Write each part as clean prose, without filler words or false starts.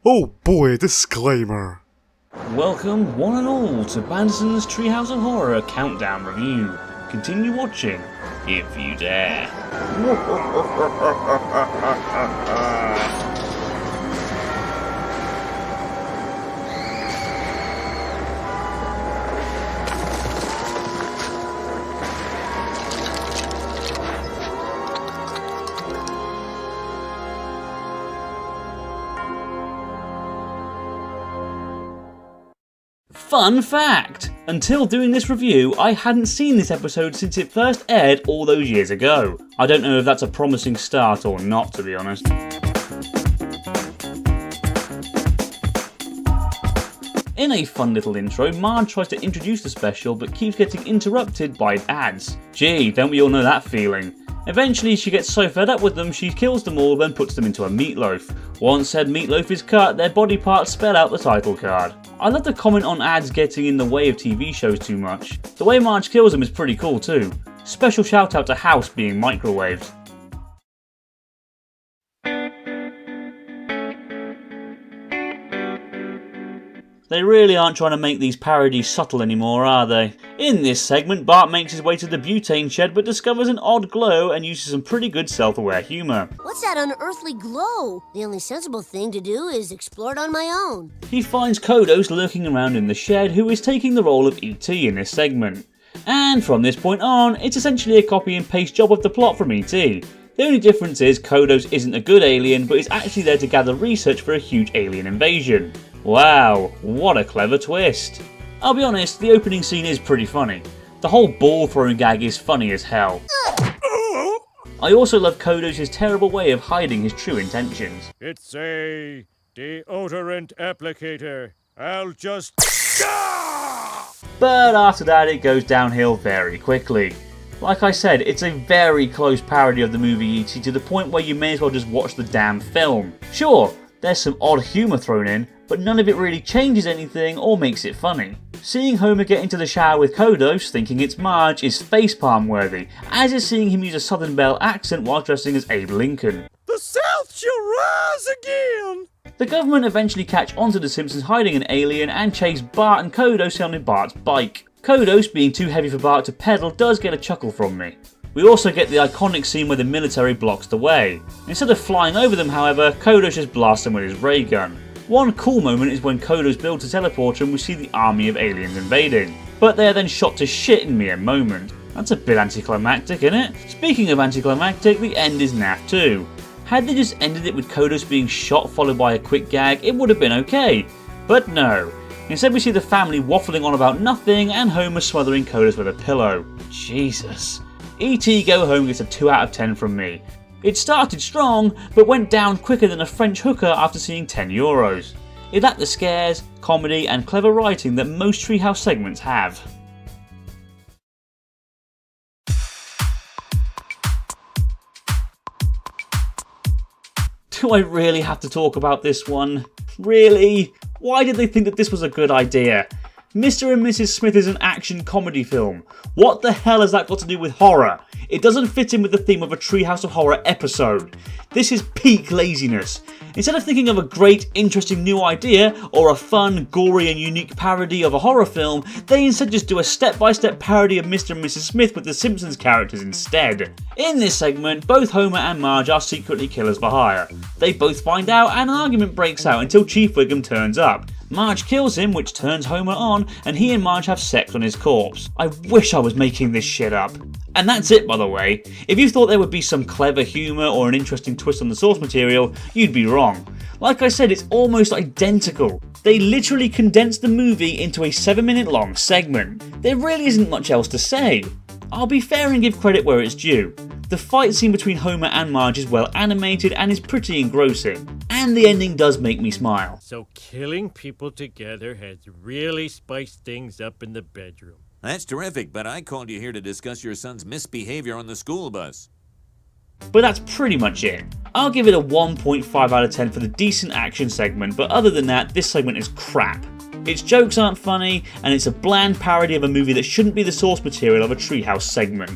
Oh boy, disclaimer. Welcome one and all to Simpsons Treehouse of Horror Countdown Review. Continue watching, if you dare. Fun fact! Until doing this review, I hadn't seen this episode since it first aired all those years ago. I don't know if that's a promising start or not, to be honest. In a fun little intro, Marge tries to introduce the special but keeps getting interrupted by ads. Gee, don't we all know that feeling? Eventually she gets so fed up with them she kills them all then puts them into a meatloaf. Once said meatloaf is cut, their body parts spell out the title card. I love to comment on ads getting in the way of TV shows too much. The way Marge kills them is pretty cool too. Special shout out to House being microwaved. They really aren't trying to make these parodies subtle anymore, are they? In this segment, Bart makes his way to the butane shed but discovers an odd glow and uses some pretty good self-aware humour. What's that unearthly glow? The only sensible thing to do is explore it on my own. He finds Kodos lurking around in the shed, who is taking the role of E.T. in this segment. And from this point on, it's essentially a copy and paste job of the plot from E.T. The only difference is Kodos isn't a good alien, but is actually there to gather research for a huge alien invasion. Wow, what a clever twist. I'll be honest, the opening scene is pretty funny. The whole ball throwing gag is funny as hell. I also love Kodos' terrible way of hiding his true intentions. It's a deodorant applicator. I'll just... But after that it goes downhill very quickly. Like I said, it's a very close parody of the movie E.T. to the point where you may as well just watch the damn film. Sure, there's some odd humour thrown in, but none of it really changes anything or makes it funny. Seeing Homer get into the shower with Kodos, thinking it's Marge, is facepalm worthy, as is seeing him use a Southern Belle accent while dressing as Abe Lincoln. The South shall rise again! The government eventually catch onto the Simpsons hiding an alien and chase Bart and Kodos on Bart's bike. Kodos, being too heavy for Bart to pedal, does get a chuckle from me. We also get the iconic scene where the military blocks the way. Instead of flying over them, however, Kodos just blasts them with his ray gun. One cool moment is when Kodos builds a teleporter and we see the army of aliens invading. But they are then shot to shit in mere moment. That's a bit anticlimactic, isn't it? Speaking of anticlimactic, the end is naff too. Had they just ended it with Kodos being shot followed by a quick gag, it would have been okay. But no. Instead we see the family waffling on about nothing and Homer smothering Kodos with a pillow. Jesus. E.T. Go Home gets a 2 out of 10 from me. It started strong, but went down quicker than a French hooker after seeing €10. It lacked the scares, comedy and clever writing that most Treehouse segments have. Do I really have to talk about this one? Really? Why did they think that this was a good idea? Mr. and Mrs. Smith is an action comedy film. What the hell has that got to do with horror? It doesn't fit in with the theme of a Treehouse of Horror episode. This is peak laziness. Instead of thinking of a great, interesting new idea, or a fun, gory and unique parody of a horror film, they instead just do a step-by-step parody of Mr. and Mrs. Smith with the Simpsons characters instead. In this segment, both Homer and Marge are secretly killers for hire. They both find out and an argument breaks out until Chief Wiggum turns up. Marge kills him, which turns Homer on, and he and Marge have sex on his corpse. I wish I was making this shit up. And that's it, by the way. If you thought there would be some clever humour or an interesting twist on the source material, you'd be wrong. Like I said, it's almost identical. They literally condensed the movie into a 7-minute long segment. There really isn't much else to say. I'll be fair and give credit where it's due. The fight scene between Homer and Marge is well animated and is pretty engrossing. And the ending does make me smile. So killing people together has really spiced things up in the bedroom. That's terrific, but I called you here to discuss your son's misbehavior on the school bus. But that's pretty much it. I'll give it a 1.5 out of 10 for the decent action segment, but other than that, this segment is crap. Its jokes aren't funny, and it's a bland parody of a movie that shouldn't be the source material of a Treehouse segment.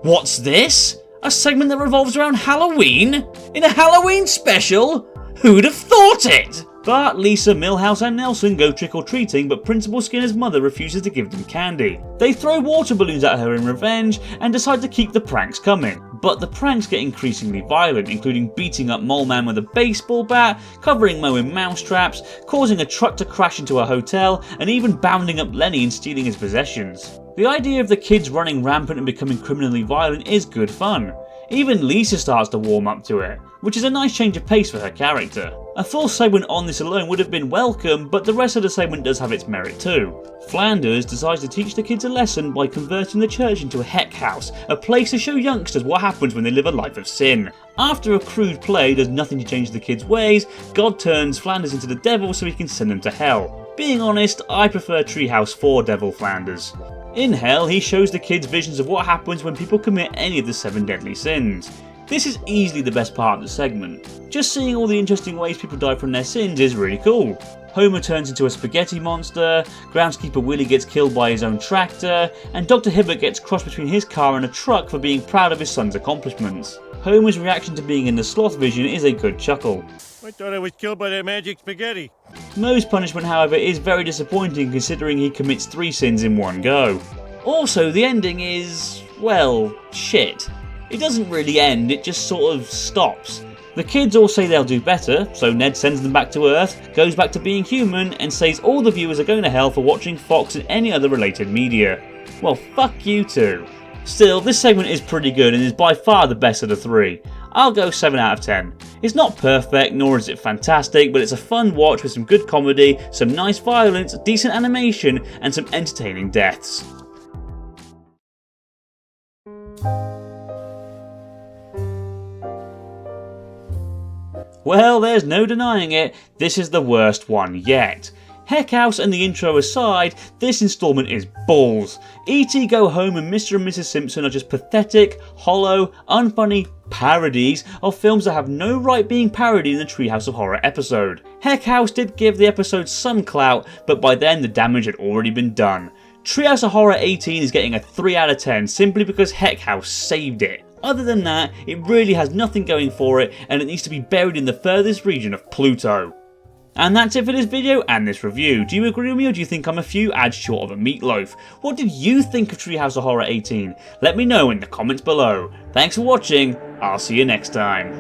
What's this? A segment that revolves around Halloween? In a Halloween special? Who'd have thought it? But Lisa, Milhouse and Nelson go trick-or-treating, but Principal Skinner's mother refuses to give them candy. They throw water balloons at her in revenge and decide to keep the pranks coming. But the pranks get increasingly violent, including beating up Mole Man with a baseball bat, covering Moe in mousetraps, causing a truck to crash into a hotel, and even bounding up Lenny and stealing his possessions. The idea of the kids running rampant and becoming criminally violent is good fun. Even Lisa starts to warm up to it, which is a nice change of pace for her character. A full segment on this alone would have been welcome, but the rest of the segment does have its merit too. Flanders decides to teach the kids a lesson by converting the church into a heck house, a place to show youngsters what happens when they live a life of sin. After a crude play does nothing to change the kids' ways, God turns Flanders into the devil so he can send them to hell. Being honest, I prefer Treehouse 4 Devil Flanders. In hell, he shows the kids visions of what happens when people commit any of the 7 deadly sins. This is easily the best part of the segment. Just seeing all the interesting ways people die from their sins is really cool. Homer turns into a spaghetti monster, groundskeeper Willie gets killed by his own tractor, and Dr. Hibbert gets crossed between his car and a truck for being proud of his son's accomplishments. Homer's reaction to being in the sloth vision is a good chuckle. I thought I was killed by that magic spaghetti. Moe's punishment, however, is very disappointing considering he commits 3 sins in one go. Also, the ending is, well, shit. It doesn't really end, it just sort of stops. The kids all say they'll do better, so Ned sends them back to Earth, goes back to being human, and says all the viewers are going to hell for watching Fox and any other related media. Well, fuck you too. Still, this segment is pretty good and is by far the best of the 3. I'll go 7 out of 10. It's not perfect, nor is it fantastic, but it's a fun watch with some good comedy, some nice violence, decent animation, and some entertaining deaths. Well, there's no denying it, this is the worst one yet. Heck House and the intro aside, this installment is balls. E.T. Go Home and Mr. and Mrs. Simpson are just pathetic, hollow, unfunny parodies of films that have no right being parodied in the Treehouse of Horror episode. Heck House did give the episode some clout, but by then the damage had already been done. Treehouse of Horror 18 is getting a 3 out of 10 simply because Heck House saved it. Other than that, it really has nothing going for it and it needs to be buried in the furthest region of Pluto. And that's it for this video and this review. Do you agree with me or do you think I'm a few ads short of a meatloaf? What did you think of Treehouse of Horror 18? Let me know in the comments below. Thanks for watching, I'll see you next time.